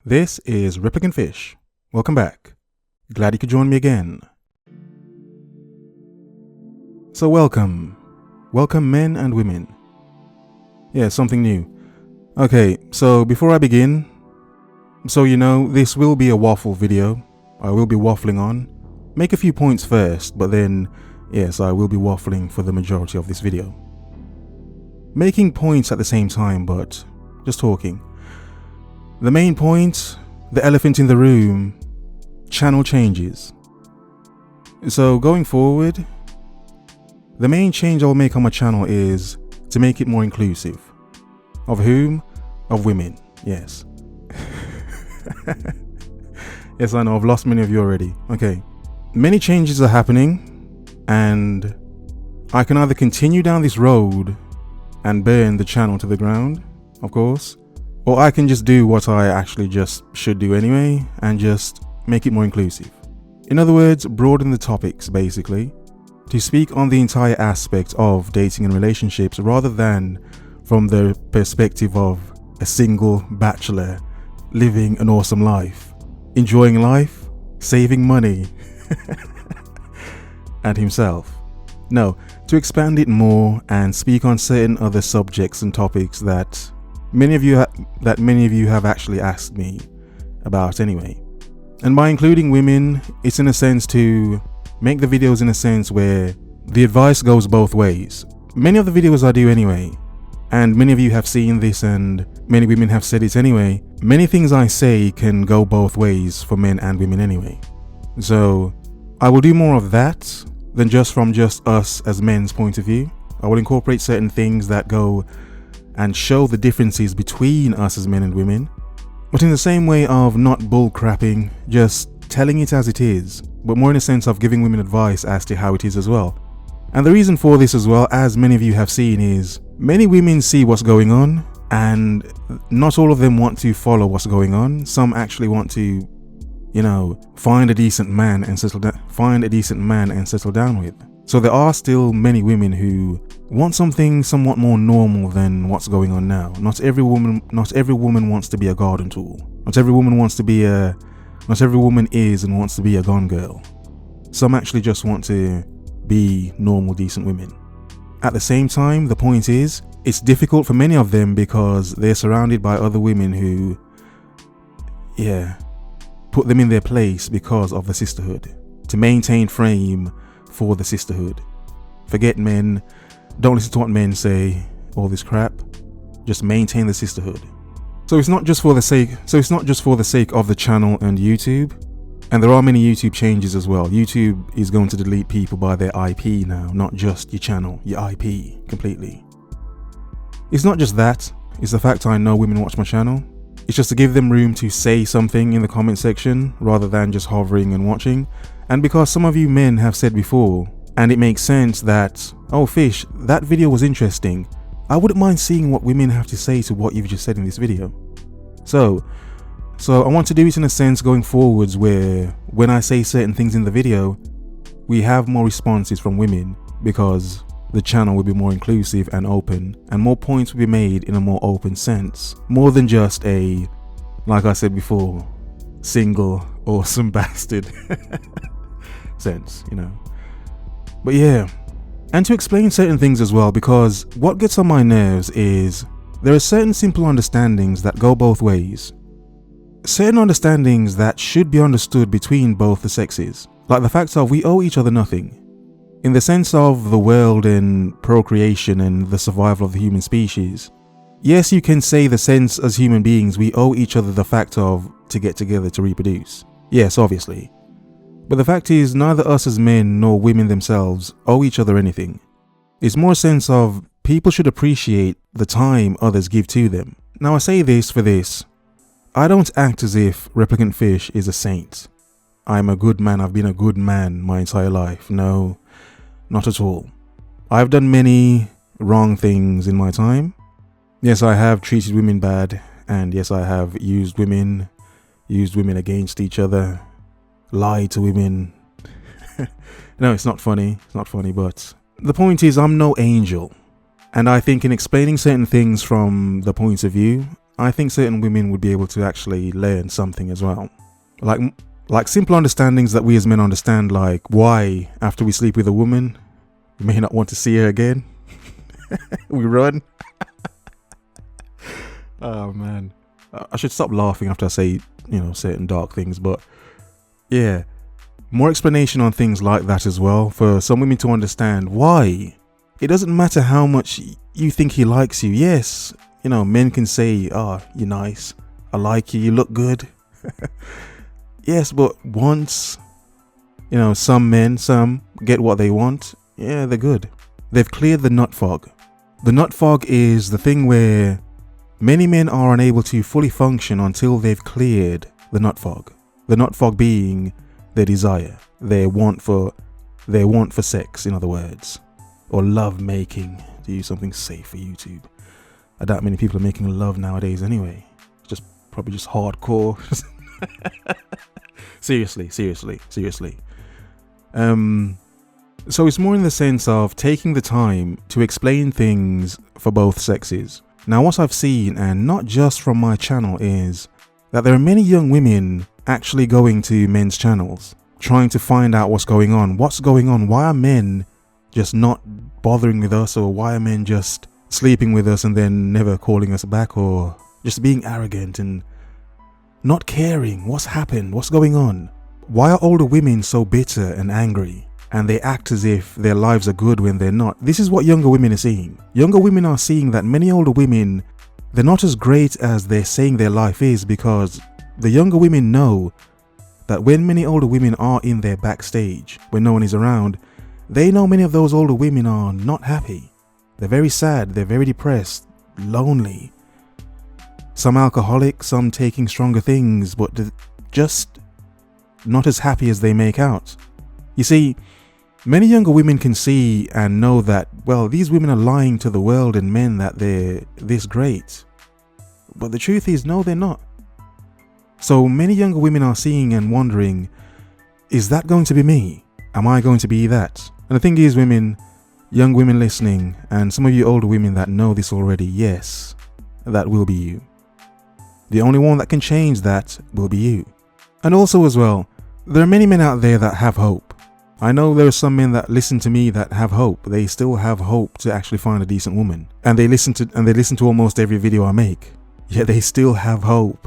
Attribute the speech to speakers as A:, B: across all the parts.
A: This is Replicant Fish. Welcome back. Glad you could join me again. So welcome men and women. Yeah, something new. Okay, so before I begin, so you know, this will be a waffle video. I will be waffling on. Make a few points first, but then, yes, I will be waffling for the majority of this video. Making points at the same time, but just talking. The main point, the elephant in the room, channel changes. So going forward, the main change I'll make on my channel is to make it more inclusive. Of whom? Of women, yes. Yes, I know, I've lost many of you already. Okay. Many changes are happening, and I can either continue down this road and burn the channel to the ground, of course, or I can just do what I actually just should do anyway and just make it more inclusive. In other words, broaden the topics, basically, to speak on the entire aspect of dating and relationships rather than from the perspective of a single bachelor living an awesome life, enjoying life, saving money, and himself. No, to expand it more and speak on certain other subjects and topics that many of you have actually asked me about anyway. And by including women, it's in a sense to make the videos in a sense where the advice goes both ways. Many of the videos I do anyway, and many of you have seen this and many women have said it anyway, many things I say can go both ways for men and women anyway. So I will do more of that than just from just us as men's point of view. I will incorporate certain things that go and show the differences between us as men and women, but in the same way of not bullcrapping, just telling it as it is, but more in a sense of giving women advice as to how it is as well. And the reason for this as well, as many of you have seen, is many women see what's going on and not all of them want to follow what's going on. Some actually want to, you know, find a decent man and settle down with. So there are still many women who want something somewhat more normal than what's going on now. Not every woman wants to be a garden tool. Not every woman is and wants to be a gone girl. Some actually just want to be normal, decent women. At the same time, the point is, it's difficult for many of them because they're surrounded by other women who, put them in their place because of the sisterhood, to maintain frame for the sisterhood. Forget men, don't listen to what men say, all this crap, just maintain the sisterhood. So it's not just for the sake of the channel and YouTube, and there are many YouTube changes as well. YouTube is going to delete people by their IP now, not just your channel, your IP completely. It's not just that, it's the fact I know women watch my channel. It's just to give them room to say something in the comment section rather than just hovering and watching. And because some of you men have said before, and it makes sense that, oh Fish, that video was interesting, I wouldn't mind seeing what women have to say to what you've just said in this video. So I want to do it in a sense going forwards where when I say certain things in the video, we have more responses from women because the channel will be more inclusive and open, and more points will be made in a more open sense, more than just a, like I said before, single awesome bastard sense, you know. But yeah, and to explain certain things as well, because what gets on my nerves is there are certain simple understandings that go both ways. Certain understandings that should be understood between both the sexes, like the fact of we owe each other nothing. In the sense of the world and procreation and the survival of the human species, yes, you can say the sense as human beings we owe each other the fact of to get together to reproduce. Yes, obviously. But the fact is neither us as men nor women themselves owe each other anything. It's more a sense of people should appreciate the time others give to them. Now I say this for this. I don't act as if Replicant Fish is a saint. I'm a good man, I've been a good man my entire life. No, not at all. I've done many wrong things in my time. Yes, I have treated women bad, and yes, I have used women against each other, lied to women. No, it's not funny, but the point is I'm no angel. And I think in explaining certain things from the point of view I think certain women would be able to actually learn something as well. Like simple understandings that we as men understand, like why after we sleep with a woman, we may not want to see her again. We run. Oh man. I should stop laughing after I say, certain dark things, but yeah, more explanation on things like that as well for some women to understand why. It doesn't matter how much you think he likes you. Yes, men can say, "Oh, you're nice. I like you. You look good." Yes, but once, some get what they want. Yeah, they're good. They've cleared the nut fog. The nut fog is the thing where many men are unable to fully function until they've cleared the nut fog. The nut fog being their desire, their want for sex, in other words, or love making, to use something safe for YouTube. I doubt many people are making love nowadays anyway. It's probably just hardcore. Seriously. So it's more in the sense of taking the time to explain things for both sexes. Now, what I've seen, and not just from my channel, is that there are many young women actually going to men's channels, trying to find out what's going on. Why are men just not bothering with us, or why are men just sleeping with us and then never calling us back, or just being arrogant and not caring? What's happened? What's going on? Why are older women so bitter and angry? And they act as if their lives are good when they're not. This is what younger women are seeing. Younger women are seeing that many older women, they're not as great as they're saying their life is, because the younger women know that when many older women are in their backstage, when no one is around, they know many of those older women are not happy. They're very sad, they're very depressed, lonely. Some alcoholic, some taking stronger things, but they're just not as happy as they make out. You see, many younger women can see and know that, well, these women are lying to the world and men that they're this great. But the truth is, no, they're not. So many younger women are seeing and wondering, is that going to be me? Am I going to be that? And the thing is, young women listening, and some of you older women that know this already, yes, that will be you. The only one that can change that will be you. And also as well, there are many men out there that have hope. I know there are some men that listen to me that have hope. They still have hope to actually find a decent woman. And they listen to almost every video I make. Yet they still have hope.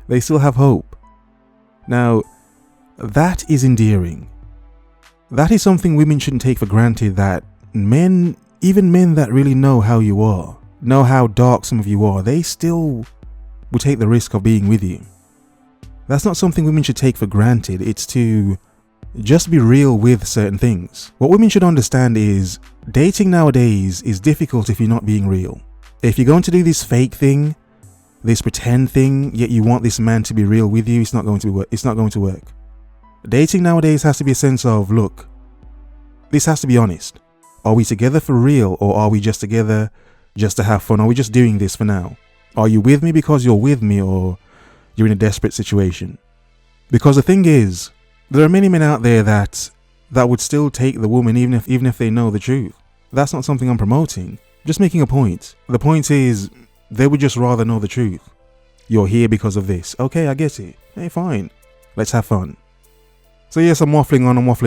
A: They still have hope. Now, that is endearing. That is something women shouldn't take for granted, that men, even men that really know how you are, know how dark some of you are, they still will take the risk of being with you. That's not something women should take for granted. It's to just be real with certain things. What women should understand is dating nowadays is difficult if you're not being real. If you're going to do this fake thing, this pretend thing, yet you want this man to be real with you, it's not going to work. Dating nowadays has to be a sense of, look, this has to be honest. Are we together for real, or are we just together just to have fun? Are we just doing this for now? Are you with me because you're with me, or you're in a desperate situation? Because the thing is, there are many men out there that would still take the woman even if they know the truth. That's not something I'm promoting. Just making a point. The point is, they would just rather know the truth. You're here because of this. Okay, I get it. Hey, fine. Let's have fun. So yes, I'm waffling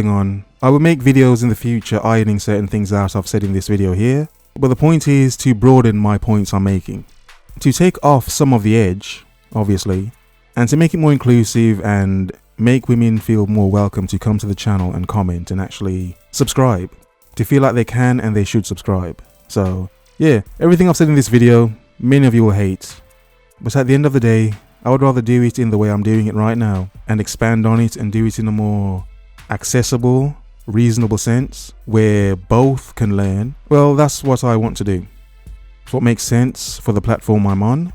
A: on. I will make videos in the future ironing certain things out I've said in this video here. But the point is to broaden my points I'm making. To take off some of the edge, obviously, and to make it more inclusive and make women feel more welcome to come to the channel and comment and actually subscribe. To feel like they can and they should subscribe. So yeah, everything I've said in this video, many of you will hate. But at the end of the day, I would rather do it in the way I'm doing it right now and expand on it and do it in a more accessible, reasonable sense where both can learn. Well, that's what I want to do. It's what makes sense for the platform I'm on.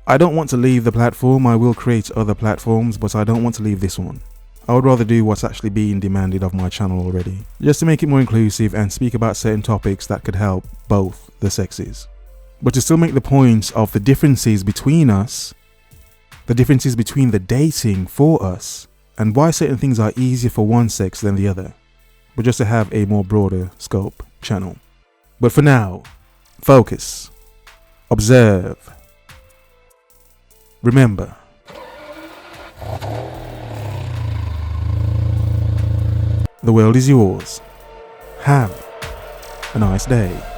A: I don't want to leave the platform. I will create other platforms, but I don't want to leave this one. I would rather do what's actually being demanded of my channel already, just to make it more inclusive and speak about certain topics that could help both the sexes. But to still make the point of the differences between us, the differences between the dating for us, and why certain things are easier for one sex than the other, but just to have a more broader scope channel. But for now, focus. Observe. Remember. The world is yours. Have a nice day.